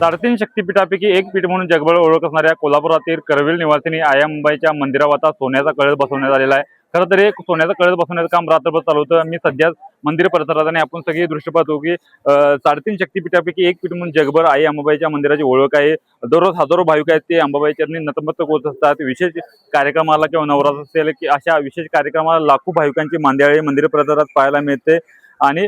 साडेतीन शक्तिपीठापैकी एक पीठ म्हणून जगभर ओळख असणाऱ्या कोल्हापुरातील करवीर निवासिनी आयांबाईच्या मंदिरावर आता सोन्याचा कळस बसवण्यात आलेला आहे। खरं तर हे सोन्याचा कळस बसवण्याचं काम रात्रभर चालू होतं। मी सध्या मंदिर परिसरात आणि आपण सगळी दृश्य पाहतो की साडेतीन शक्तिपीठापैकी एक पीठ म्हणून जगभर आई अंबाबाईच्या मंदिराची ओळख आहे। दररोज हजारो भाविक आहेत ते अंबाबाई चरणी नतमस्तक होत असतात। विशेष कार्यक्रमाला किंवा नवरात्र असेल की अशा विशेष कार्यक्रमाला लाखो भाविकांची मांदियाळी मंदिर परिसरात पाहायला मिळते। आणि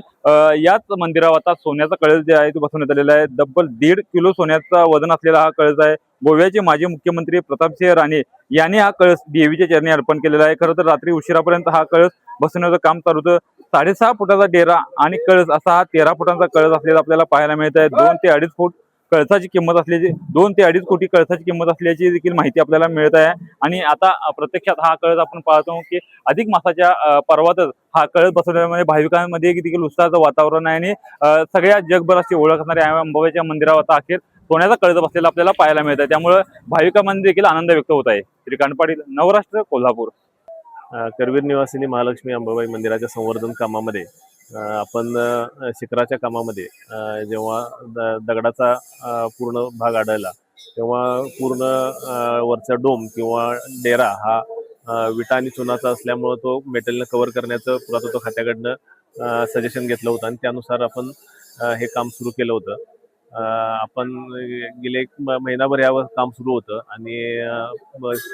याच मंदिरावर आता सोन्याचा कळस जे आहे तो बसवण्यात आलेला आहे। तब्बल 1.5 किलो सोन्याचा वजन असलेला हा कळस आहे। गोव्याचे माजी मुख्यमंत्री प्रतापसिंह राणे यांनी हा कळस देवीच्या चरणी अर्पण केलेला आहे। खरं तर रात्री उशिरापर्यंत हा कळस बसवण्याचं काम चालू होतं। 6.5 फुटाचा डेरा आणि कळस असा हा 13 फुटांचा कळस असलेला आपल्याला पाहायला मिळत आहे। 2 ते 2.5 फूट कळसाची किंमत असल्याची 2 ते 2.5 कोटी कळसाची किंमत असल्याची देखील माहिती आपल्याला मिळत आहे। आणि आता प्रत्यक्षात हा कळस आपण पाहतो की अधिक मासाच्या पर्वातच हा कळस बसवण्यामध्ये भाविकांमध्ये देखील उत्साहाचं वातावरण आहे। आणि सगळ्या जगभर अशी ओळख असणाऱ्या अंबाबाईच्या मंदिरावर आता अखेर सोन्याचा कळस बसलेला आपल्याला पाहायला मिळत आहे। त्यामुळे भाविकांमध्ये देखील आनंद व्यक्त होत आहे। श्रीकांत पाटील, नवराष्ट्र, कोल्हापूर। करवीर निवासिनी महालक्ष्मी अंबाबाई मंदिराच्या संवर्धन कामामध्ये आपण शिखराच्या कामामध्ये जेव्हा दगडाचा पूर्ण भाग आढळला तेव्हा पूर्ण वरचा डोम किंवा डेरा हा विटा आणि चुनाचा असल्यामुळं तो मेटलनं कव्हर करण्याचं पुरातत्व खात्याकडनं सजेशन घेतलं होतं आणि त्यानुसार आपण हे काम सुरू केलं होतं। आपण गेले एक महिनाभर यावर काम सुरू होतं आणि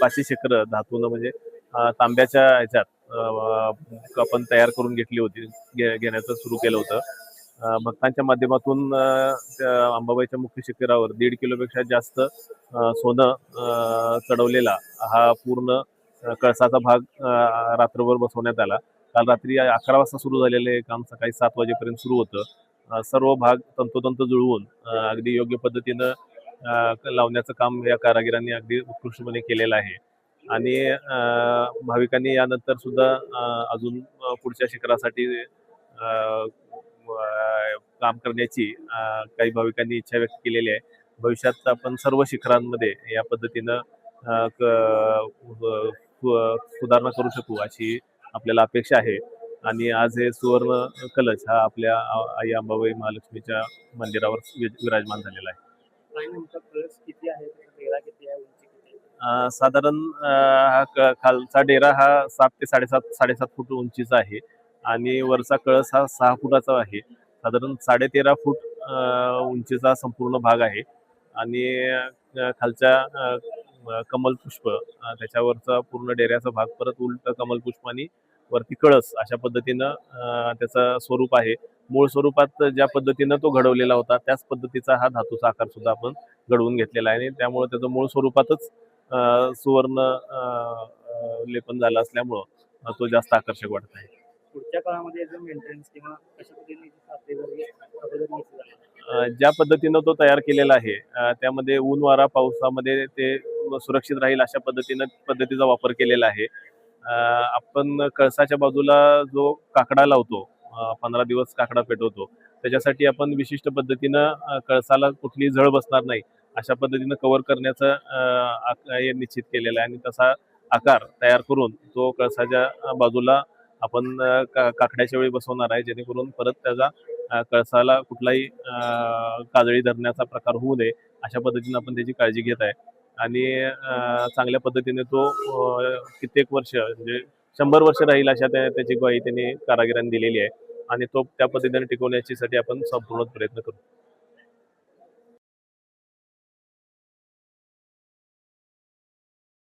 500 शिखरं धातूनं म्हणजे तांब्याच्या ह्याच्यात आपण तयार करून घेतली होती, घेण्याचं सुरू केलं होतं। भक्तांच्या माध्यमातून अंबाबाईच्या मुख्य शिखरावर 1.5 किलोपेक्षा जास्त सोनं चढवलेला हा पूर्ण कळसाचा भाग रात्रभर बसवण्यात आला। काल रात्री 11 वाजता सुरू झालेलं हे काम सकाळी 7 वाजेपर्यंत सुरू होतं। सर्व भाग तंतोतंत जुळवून अगदी योग्य पद्धतीनं लावण्याचं काम या कारागिरांनी अगदी उत्कृष्टपणे केलेलं आहे। आणि भाविकांनी यानंतर सुद्धा अजून पुढच्या शिखरासाठी काम करण्याची काही भाविकांनी इच्छा व्यक्त केलेली आहे। भविष्यात आपण सर्व शिखरांमध्ये या पद्धतीनं सुधारणा करू शकू अशी आपल्याला अपेक्षा आहे। आणि आज हे सुवर्ण कलश हा आपल्या आई अंबाबाई महालक्ष्मीच्या मंदिरावर विराजमान झालेला आहे। साधारण हा खालचा डेरा हा 7 ते 7.5 फूट उंचीचा आहे आणि वरचा कळस हा 6 फुटाचा आहे। साधारण 13.5 फूट उंचीचा संपूर्ण भाग आहे। आणि खालच्या कमल पुष्प त्याच्यावरचा पूर्ण डेऱ्याचा भाग परत उलट कमल पुष्प आणि वरती कळस अशा पद्धतीनं त्याचं स्वरूप आहे। मूळ स्वरूपात ज्या पद्धतीनं तो घडवलेला होता त्याच पद्धतीचा हा धातूचा आकार सुद्धा आपण घडवून घेतलेला आहे आणि त्यामुळे त्याचं मूळ स्वरूपातच सुवर्ण लेपन झालं असल्यामुळं तो जास्त आकर्षक वाटत आहे। पुढच्या काळामध्ये मेंटेनन्स किंवा कशा पद्धतीने ज्या पद्धतीनं तो तयार केलेला आहे त्यामध्ये ऊन वारा पावसामध्ये ते सुरक्षित राहील अशा पद्धतीचा वापर केलेला आहे। आपण कळसाच्या बाजूला जो काकडा लावतो 15 दिवस काकडा पेटवतो त्याच्यासाठी आपण विशिष्ट पद्धतीनं कळसाला कुठली झळ बसणार नाही अशा पद्धतीनं कव्हर करण्याचं निश्चित केलेलं आहे। आणि तसा आकार तयार करून तो कळसाच्या बाजूला आपण काकड्याच्या वेळी बसवणार आहे जेणेकरून परत त्याचा कळसाला कुठलाही काजळी धरण्याचा प्रकार होऊ नये अशा पद्धतीनं आपण त्याची काळजी घेत आहे। आणि चांगल्या पद्धतीने तो कित्येक वर्ष म्हणजे 100 वर्ष राहील अशा त्याची ग्वाही त्यांनी कारागिरांनी दिलेली आहे आणि तो त्या पद्धतीने टिकवण्यासाठी आपण संपूर्ण प्रयत्न करू।